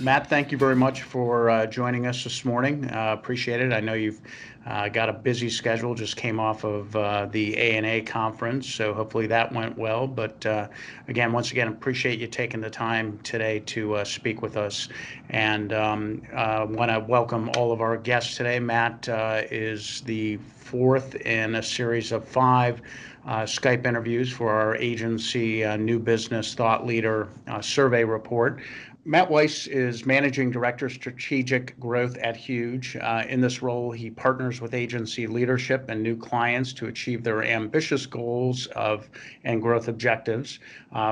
Matt, thank you very much for joining us this morning. Appreciate it. I know you've got a busy schedule, just came off of the A&A conference, so hopefully that went well. But again, once again, appreciate you taking the time today to speak with us. And want to welcome all of our guests today. Matt is the fourth in a series of five Skype interviews for our agency New Business Thought Leader survey report. Matt Weiss is Managing Director, Strategic Growth at Huge. In this role, he partners with agency leadership and new clients to achieve their ambitious goals and growth objectives.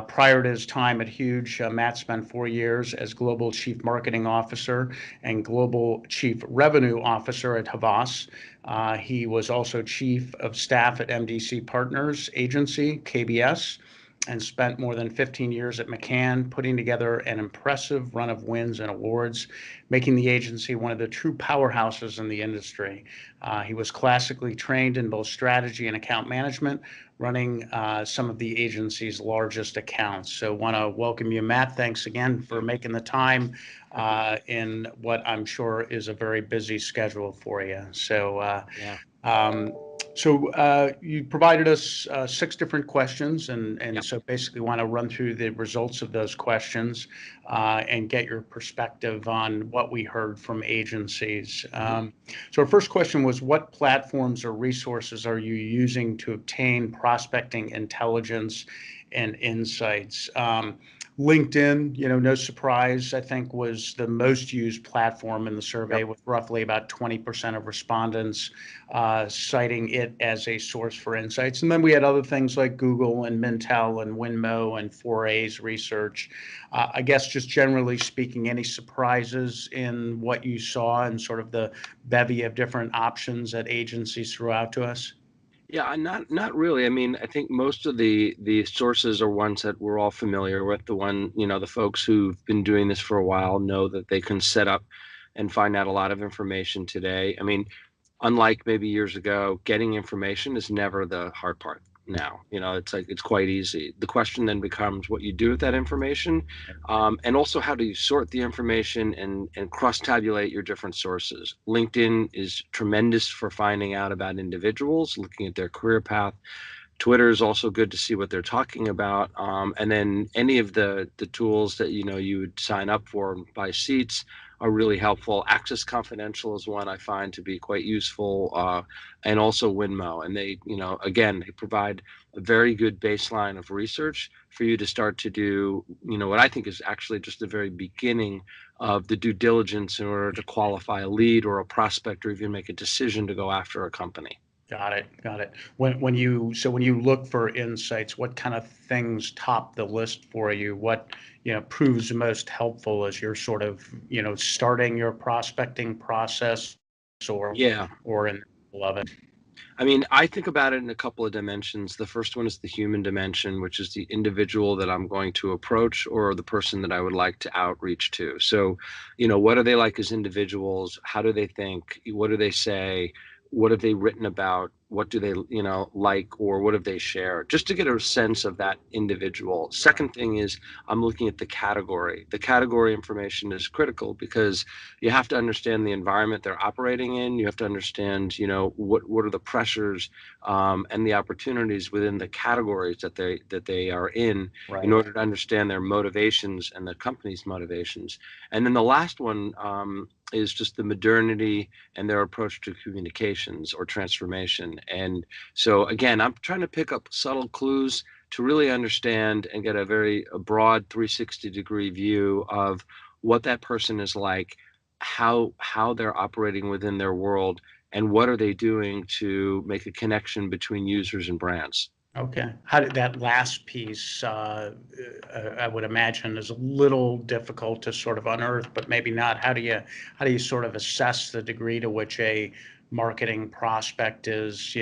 Prior to his time at Huge, Matt spent 4 years as Global Chief Marketing Officer and Global Chief Revenue Officer at Havas. He was also Chief of Staff at MDC Partners Agency, KBS, and spent more than 15 years at McCann, putting together an impressive run of wins and awards, making the agency one of the true powerhouses in the industry. He was classically trained in both strategy and account management, running some of the agency's largest accounts. So want to welcome you, Matt. Thanks again for making the time in what I'm sure is a very busy schedule for you. Yeah. Um, so you provided us six different questions, and Yep. so basically want to run through the results of those questions and get your perspective on what we heard from agencies. Mhm. So our first question was, what platforms or resources are you using to obtain prospecting intelligence and insights? LinkedIn, no surprise, I think was the most used platform in the survey, Yep. with roughly about 20% of respondents citing it as a source for insights. And then we had other things like Google and Mintel and Winmo and 4A's research. I guess just generally speaking, any surprises in what you saw and sort of the bevy of different options that agencies threw out to us? Yeah, not really. I mean, I think most of the sources are ones that we're all familiar with. The folks who've been doing this for a while know that they can set up and find out a lot of information today. I mean, unlike maybe years ago, getting information is never the hard part now. It's like it's quite easy. The question then becomes what you do with that information, and also how do you sort the information and cross-tabulate your different sources. LinkedIn is tremendous for finding out about individuals, looking at their career path. Twitter is also good to see what they're talking about. And then any of the tools that you would sign up for and buy seats are really helpful. Access Confidential is one I find to be quite useful, and also Winmo. And again, they provide a very good baseline of research for you to start to do, what I think is actually just the very beginning of the due diligence in order to qualify a lead or a prospect or even make a decision to go after a company. Got it. Got it. When you look for insights, what kind of things top the list for you? What, proves most helpful as you're sort of, starting your prospecting process Yeah. or in the middle of it? I mean, I think about it in a couple of dimensions. The first one is the human dimension, which is the individual that I'm going to approach or the person that I would like to outreach to. So, what are they like as individuals? How do they think? What do they say? What have they written about? What do they, like, or what have they shared? Just to get a sense of that individual. Second thing is I'm looking at the category. The category information is critical because you have to understand the environment they're operating in. You have to understand, what are the pressures, and the opportunities within the categories that they are in Right. order to understand their motivations and the company's motivations. And then the last one, is just the modernity and their approach to communications or transformation. And so again, I'm trying to pick up subtle clues to really understand and get a broad 360-degree view of what that person is like, how they're operating within their world, and what are they doing to make a connection between users and brands. Okay. How did that last piece, I would imagine, is a little difficult to sort of unearth, but maybe not. How do you sort of assess the degree to which a marketing prospect is,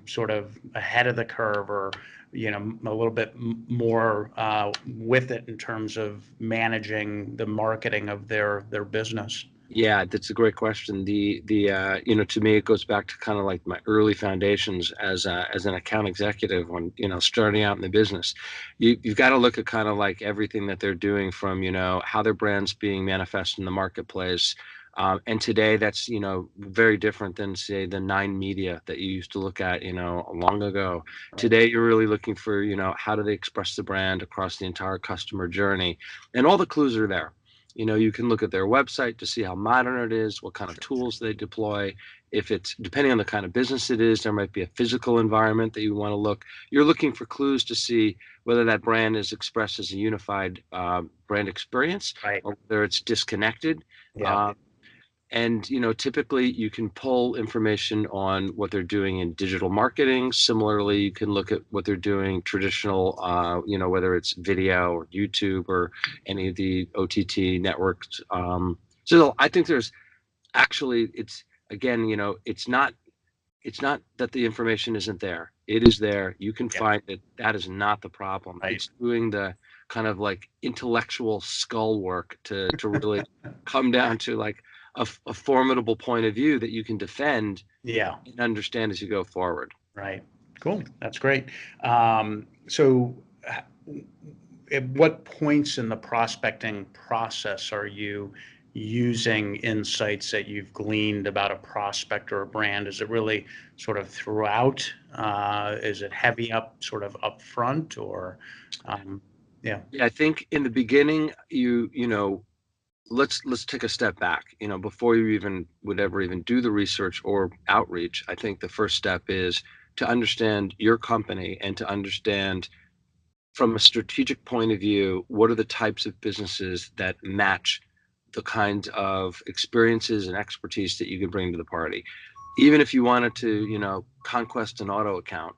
sort of ahead of the curve or, a little bit more with it in terms of managing the marketing of their business? Yeah, that's a great question. To me, it goes back to kind of like my early foundations as an account executive when, starting out in the business. You've got to look at kind of like everything that they're doing from, how their brand's being manifest in the marketplace. And today that's, very different than say the nine media that you used to look at, long ago. Right. Today, you're really looking for, how do they express the brand across the entire customer journey? And all the clues are there. You can look at their website to see how modern it is, what kind of tools they deploy. If it's depending on the kind of business it is, there might be a physical environment that you want to look. You're looking for clues to see whether that brand is expressed as a unified brand experience Right. or whether it's disconnected. Yeah. Uh, and typically you can pull information on what they're doing in digital marketing. Similarly, you can look at what they're doing traditional, whether it's video or YouTube or any of the OTT networks. So I think there's actually, it's again, it's not that the information isn't there. It is there. You can Yeah. find it. That is not the problem. Right. It's doing the kind of like intellectual skull work to really come down to like a formidable point of view that you can defend Yeah. and understand as you go forward. Right. Cool. That's great. So, at what points in the prospecting process are you using insights that you've gleaned about a prospect or a brand? Is it really sort of throughout? Is it heavy up, sort of up front, or um, yeah, Yeah, I think in the beginning, let's take a step back. Before you even would ever even do the research or outreach, I think the first step is to understand your company and to understand from a strategic point of view, what are the types of businesses that match the kind of experiences and expertise that you can bring to the party? Even if you wanted to, conquest an auto account,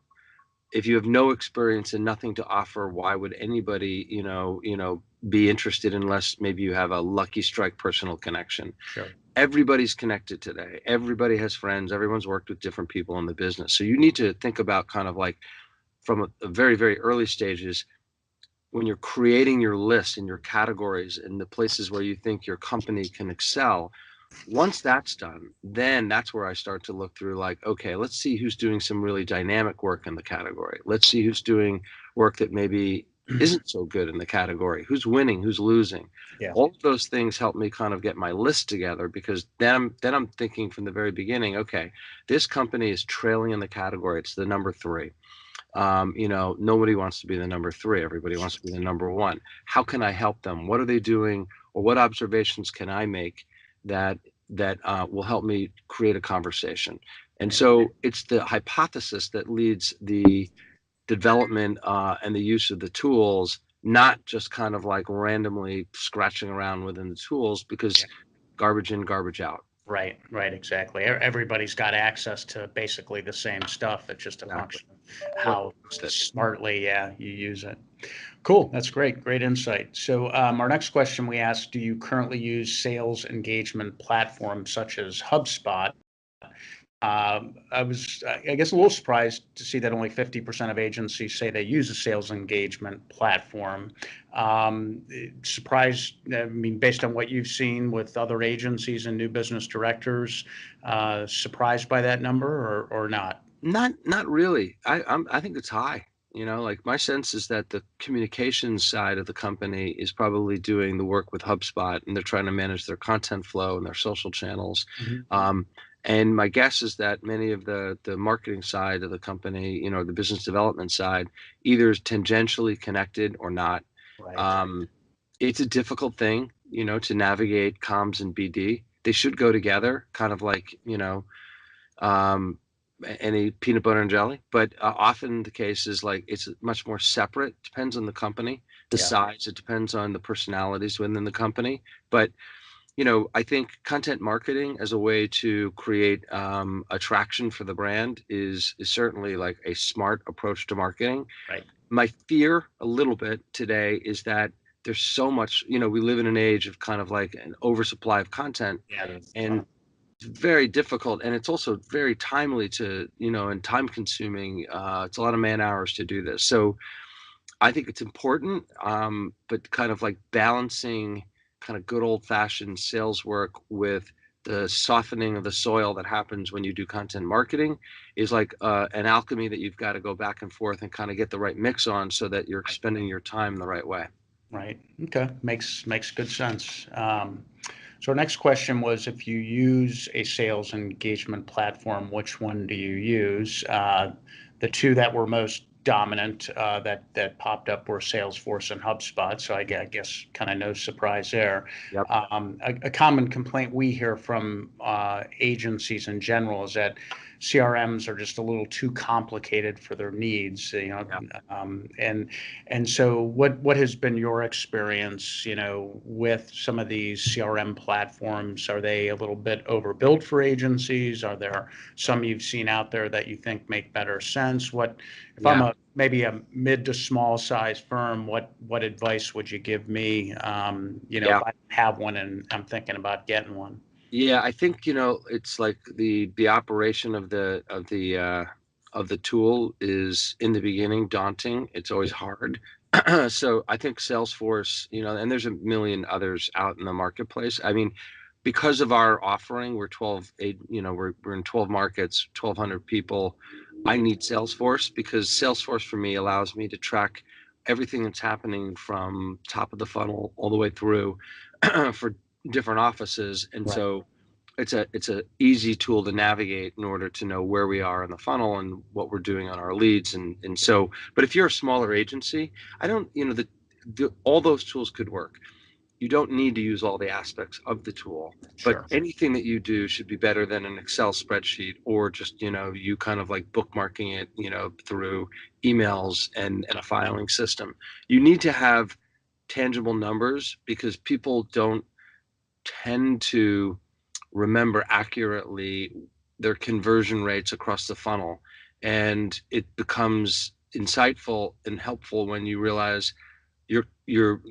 if you have no experience and nothing to offer, why would anybody, be interested unless maybe you have a lucky strike personal connection? sure, Everybody's connected today. Everybody has friends. Everyone's worked with different people in the business. So you need to think about kind of like from a very, very early stages when you're creating your list and your categories and the places where you think your company can excel. Once that's done, then that's where I start to look through like, okay, let's see who's doing some really dynamic work in the category. Let's see who's doing work that maybe isn't so good in the category, who's winning, who's losing. yeah, All of those things help me kind of get my list together because then I'm thinking from the very beginning, okay, this company is trailing in the category. It's the number three. Nobody wants to be the number three. Everybody wants to be the number one. How can I help them? What are they doing? Or what observations can I make that will help me create a conversation? And right, so it's the hypothesis that leads the development and the use of the tools, not just kind of like randomly scratching around within the tools because yeah, garbage in, garbage out. right, right, exactly. Everybody's got access to basically the same stuff. It's just a Exactly. function of What how with it? smartly, yeah, you use it. Cool. That's great. Great insight. So, our next question we asked, do you currently use sales engagement platforms such as HubSpot? I was, I guess, a little surprised to see that only 50% of agencies say they use a sales engagement platform. Surprised, I mean, based on what you've seen with other agencies and new business directors, surprised by that number or not? Not really. I think it's high. Like my sense is that the communications side of the company is probably doing the work with HubSpot, and they're trying to manage their content flow and their social channels. Mhm. Um, and my guess is that many of the marketing side of the company, the business development side, either is tangentially connected or not. Right. Um, it's a difficult thing, to navigate comms and BD. They should go together, kind of like, um, any peanut butter and jelly. But often the case is like it's much more separate. Depends on the company, the Yeah. size. It depends on the personalities within the company. But I think content marketing as a way to create attraction for the brand is certainly like a smart approach to marketing. Right. My fear a little bit today is that there's so much. We live in an age of kind of like an oversupply of content, Yeah. That's and very difficult, and it's also very timely to and time consuming. It's a lot of man hours to do this, so I think it's important, but kind of like balancing kind of good old fashioned sales work with the softening of the soil that happens when you do content marketing is like an alchemy that you've got to go back and forth and kind of get the right mix on so that you're spending your time the right way. Right. Okay. Makes good sense. So our next question was, if you use a sales engagement platform, which one do you use? The two that were most dominant that popped up were Salesforce and HubSpot. So I guess kind of no surprise there. Yep. A common complaint we hear from agencies in general is that CRMs are just a little too complicated for their needs. Yeah. And so what has been your experience, with some of these CRM platforms? Are they a little bit overbuilt for agencies? Are there some you've seen out there that you think make better sense? If I'm Yeah. maybe a mid to small size firm, what advice would you give me, Yeah. if I have one and I'm thinking about getting one? Yeah, I think, it's like the operation of the tool is in the beginning daunting. It's always hard. So I think Salesforce, and there's a million others out in the marketplace. I mean, because of our offering, we're 12, we're in 12 markets, 1,200 people. I need Salesforce because Salesforce for me allows me to track everything that's happening from top of the funnel all the way through for different offices. And Right. so it's a easy tool to navigate in order to know where we are in the funnel and what we're doing on our leads. And so, but if you're a smaller agency, I don't, all those tools could work. You don't need to use all the aspects of the tool, but Sure. anything that you do should be better than an Excel spreadsheet or just, you kind of like bookmarking it, through emails and a filing system. You need to have tangible numbers because people don't tend to remember accurately their conversion rates across the funnel. And it becomes insightful and helpful when you realize your your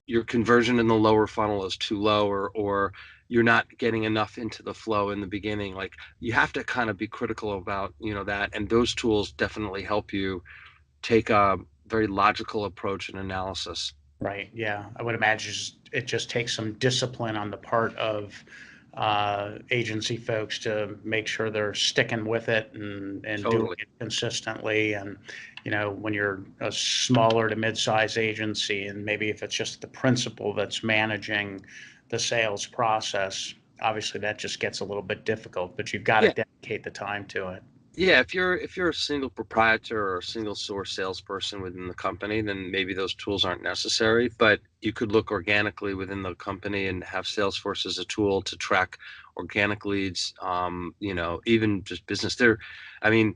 your conversion in the lower funnel is too low, or you're not getting enough into the flow in the beginning. Like you have to kind of be critical about that, and those tools definitely help you take a very logical approach and analysis. Right. Yeah. I would imagine it just takes some discipline on the part of agency folks to make sure they're sticking with it and doing Totally. it consistently. And, when you're a smaller to mid-size agency, and maybe if it's just the principal that's managing the sales process, obviously that just gets a little bit difficult, but you've got to Yeah. dedicate the time to it. Yeah, if you're a single proprietor or a single source salesperson within the company, then maybe those tools aren't necessary. But you could look organically within the company and have Salesforce as a tool to track organic leads. Even just business there. I mean,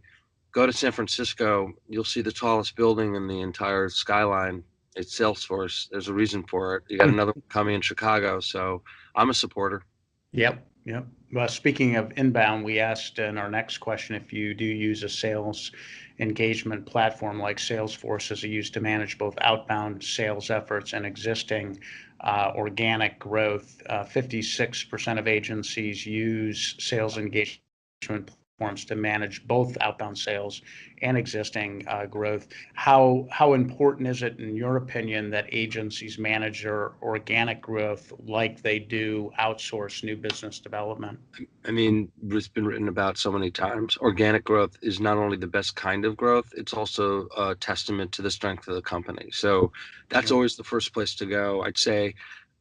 go to San Francisco, you'll see the tallest building in the entire skyline. It's Salesforce. There's a reason for it. You got another one coming in Chicago, so I'm a supporter. Yep, yep. Well, speaking of inbound, we asked in our next question if you do use a sales engagement platform like Salesforce is used to manage both outbound sales efforts and existing organic growth. 56% of agencies use sales engagement platforms to manage both outbound sales and existing growth. How important is it, in your opinion, that agencies manage their organic growth like they do outsource new business development? I mean, it's been written about so many times. Organic growth is not only the best kind of growth, it's also a testament to the strength of the company. So that's Yep. always the first place to go. I'd say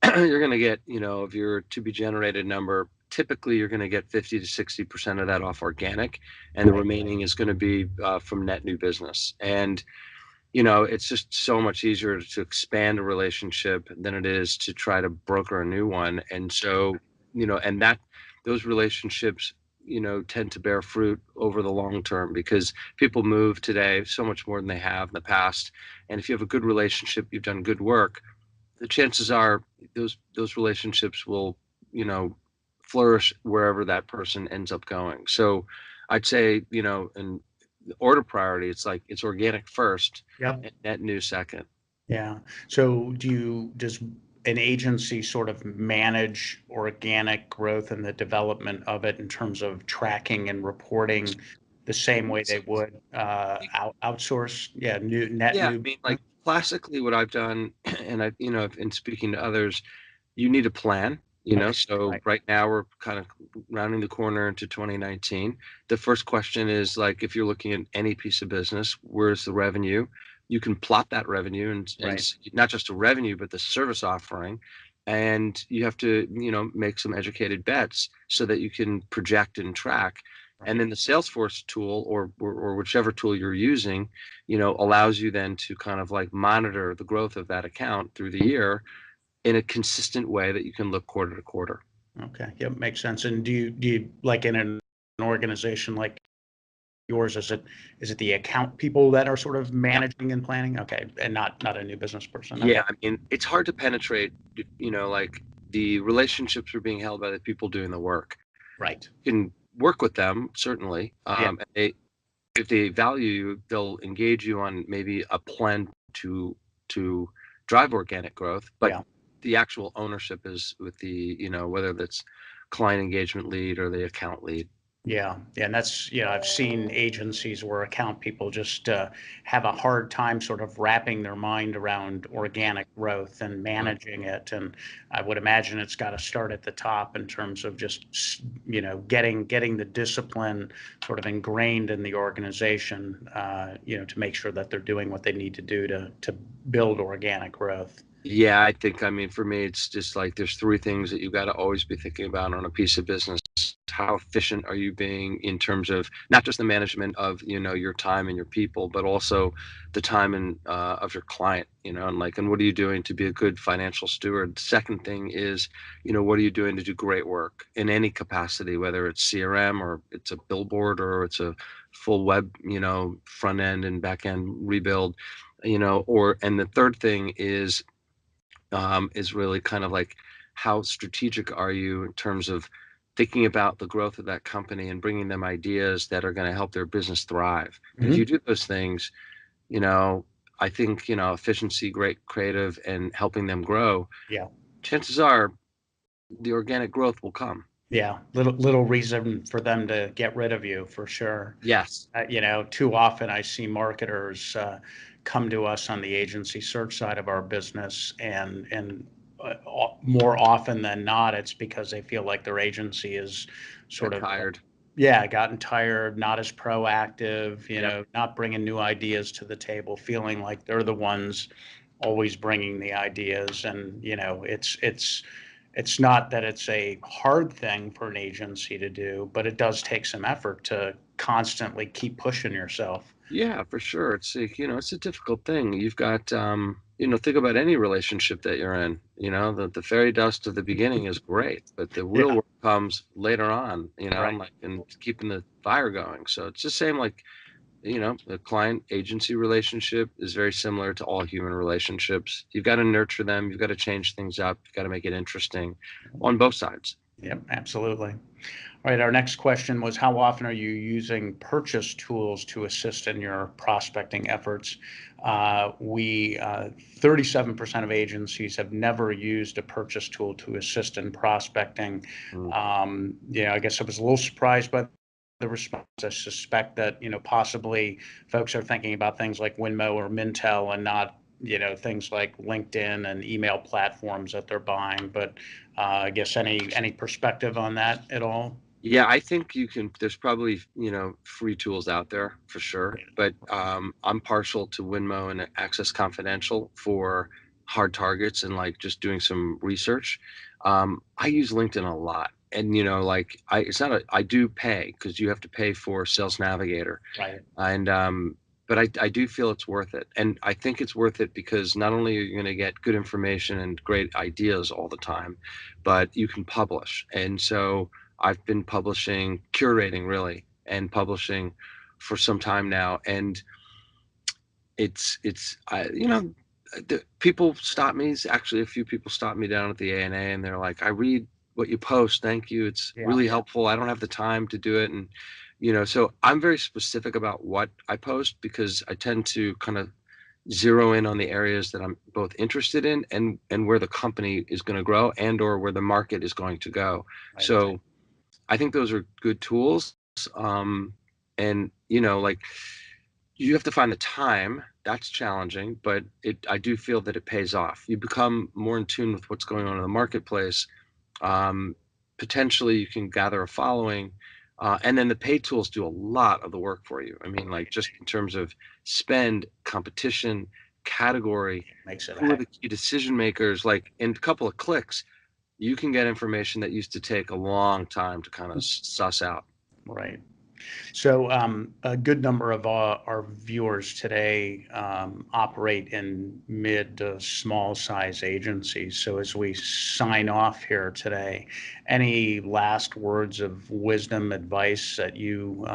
you're going to get, of your to be generated number, typically you're going to get 50 to 60% of that off organic, and the Right. remaining is going to be from net new business. And it's just so much easier to expand a relationship than it is to try to broker a new one. And so, and that those relationships, tend to bear fruit over the long term because people move today so much more than they have in the past. And if you have a good relationship, you've done good work, the chances are those relationships will, you know, flourish wherever that person ends up going. So I'd say, in order priority, it's organic first Yep. and net new second. Yeah. So does an agency sort of manage organic growth and the development of it in terms of tracking and reporting the same way they would outsource? Yeah, net Yeah, I new mean, business. like classically, what I've done, and in speaking to others, You need a plan, you know. Okay. So Right. right now we're kind of rounding the corner into 2019. The first question is like, if you're looking at any piece of business, where's the revenue? You can plot that revenue and Right. not just the revenue, but the service offering. And you have to, make some educated bets so that you can project and track. And Right. then the Salesforce tool or whichever tool you're using, allows you then to kind of like monitor the growth of that account through the year in a consistent way that you can look quarter to quarter. Okay. Yep. Makes sense. And do you like in an organization like yours, is it the account people that are sort of Yeah. managing and planning? Okay. And not a new business person. Okay. Yeah. I mean, it's hard to penetrate, like the relationships are being held by the people doing the work. Right. You can work with them, certainly. Yeah. And if they value you, they'll engage you on maybe a plan to drive organic growth. But Yeah. the actual ownership is with the, whether that's client engagement lead or the account lead. Yeah, yeah, and that's, I've seen agencies where account people just have a hard time sort of wrapping their mind around organic growth and Right. managing it. And I would imagine it's got to start at the top in terms of just, getting the discipline sort of ingrained in the organization, to make sure that they're doing what they need to do to build organic growth. Yeah, I mean, for me, it's just like there's three things that you got to always be thinking about on a piece of business. How efficient are you being in terms of not just the management of, your time and your people, but also the time and of your client, and what are you doing to be a good financial steward? The second thing is, what are you doing to do great work in any capacity, whether it's CRM or it's a billboard or it's a full web, front end and back end rebuild, and the third thing is really kind of like how strategic are you in terms of thinking about the growth of that company and bringing them ideas that are going to help their business thrive. And if Hmm. you do those things, you know, I think, efficiency, great creative, and helping them grow, Yeah. chances are the organic growth will come. Yeah, little reason for them to get rid of you for sure. Yes. Too often I see marketers come to us on the agency search side of our business, and more often than not, it's because they feel like their agency is sort Got of, tired. yeah, gotten tired, not as proactive, Yep. not bringing new ideas to the table, feeling like they're the ones always bringing the ideas. And it's not that it's a hard thing for an agency to do, but it does take some effort to constantly keep pushing yourself. Yeah, for sure. It's like, it's a difficult thing. You've got, think about any relationship that you're in. The fairy dust of the beginning is great, but the real Yeah, work comes later on, right. and like and keeping the fire going. So it's the same like, the client agency relationship is very similar to all human relationships. You've got to nurture them, you've got to change things up, you've got to make it interesting on both sides. Yep, absolutely. All right, our next question was, how often are you using purchase tools to assist in your prospecting efforts? 37% of agencies have never used a purchase tool to assist in prospecting. Mm. I guess I was a little surprised by the response. I suspect that, possibly folks are thinking about things like Winmo or Mintel and not, things like LinkedIn and email platforms that they're buying. But I guess any perspective on that at all? Yeah, I think there's probably, free tools out there for sure, but I'm partial to Winmo and Access Confidential for hard targets and like just doing some research. I use LinkedIn a lot. And like it's not I do pay because you have to pay for Sales Navigator. Right. And but I do feel it's worth it. And I think it's worth it because not only are you going to get good information and great ideas all the time, but you can publish. And so I've been publishing, curating really, and publishing for some time now. And people stop me. Actually, a few people stop me down at the ANA, and they're like, "I read what you post. Thank you. It's Yeah. really helpful. I don't have the time to do it." And so I'm very specific about what I post because I tend to kind of zero in on the areas that I'm both interested in and where the company is going to grow and or where the market is going to go. Right. So I think those are good tools. And like You have to find the time. That's challenging, but I do feel that it pays off. You become more in tune with what's going on in the marketplace. Um, Potentially, you can gather a following, and then the paid tools do a lot of the work for you. I mean, like just in terms of spend, competition, category, Makes it a who are heck. the key decision makers? Like in a couple of clicks, you can get information that used to take a long time to kind of suss out. Right. So a good number of our viewers today operate in mid to small size agencies. So as we sign off here today, any last words of wisdom, advice that you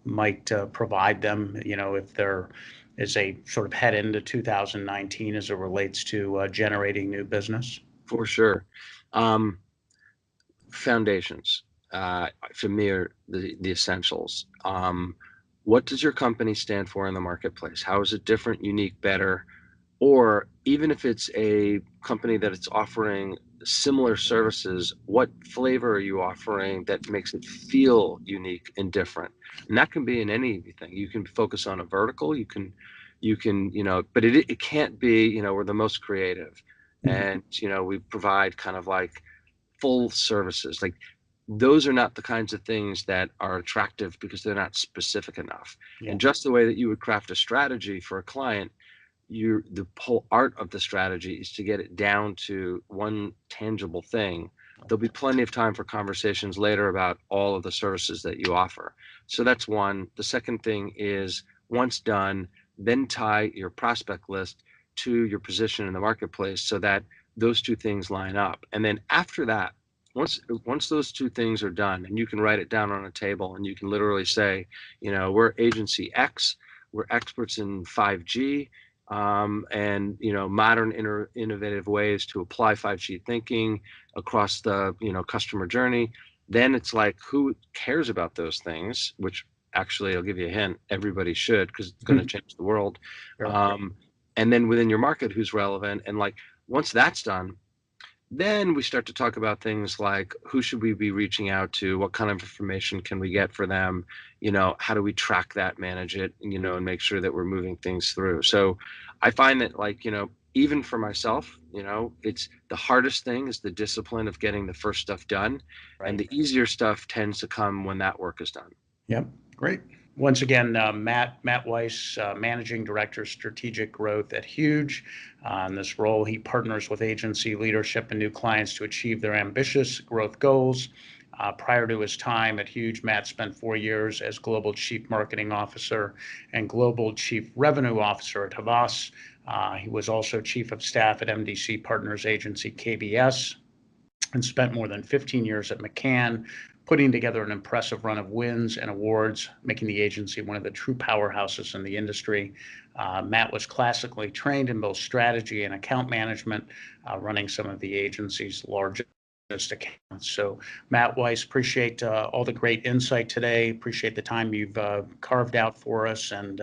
might provide them, if there is a sort of head into 2019 as it relates to generating new business? For sure. Um, Foundations, for me, are the essentials. What does your company stand for in the marketplace? How is it different, unique, better? Or even if it's a company that it's offering similar services, what flavor are you offering that makes it feel unique and different? And that can be in anything. You can focus on a vertical. But it can't be, we're the most creative, and we provide kind of like full services. Like those are not the kinds of things that are attractive because they're not specific enough. Yeah. And just the way that you would craft a strategy for a client, the whole art of the strategy is to get it down to one tangible thing. There'll be plenty of time for conversations later about all of the services that you offer. So that's one. The second thing is, once done, then tie your prospect list to your position in the marketplace so that those two things line up. And then after that, once those two things are done, and you can write it down on a table, and you can literally say, we're agency X, we're experts in 5G, and modern innovative ways to apply 5G thinking across the customer journey. Then it's like, who cares about those things? Which actually, I'll give you a hint: everybody should, because it's going to change the world. Sure. And then within your market, who's relevant? And like once that's done, then we start to talk about things like, who should we be reaching out to? What kind of information can we get for them? How do we track that, manage it, and make sure that we're moving things through? So I find that, like, even for myself, it's the hardest thing is the discipline of getting the first stuff done. And Right. the easier stuff tends to come when that work is done. Yep. Great. Once again, Matt Weiss, Managing Director, Strategic Growth at Huge. In this role, he partners with agency leadership and new clients to achieve their ambitious growth goals. Prior to his time at Huge, Matt spent 4 years as Global Chief Marketing Officer and Global Chief Revenue Officer at Havas. He was also Chief of Staff at MDC Partners Agency KBS and spent more than 15 years at McCann, putting together an impressive run of wins and awards, making the agency one of the true powerhouses in the industry. Matt was classically trained in both strategy and account management, running some of the agency's largest accounts. So, Matt Weiss, appreciate all the great insight today. Appreciate the time you've carved out for us, and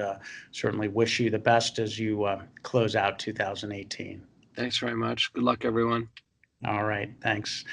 certainly wish you the best as you close out 2018. Thanks very much. Good luck, everyone. All right, thanks.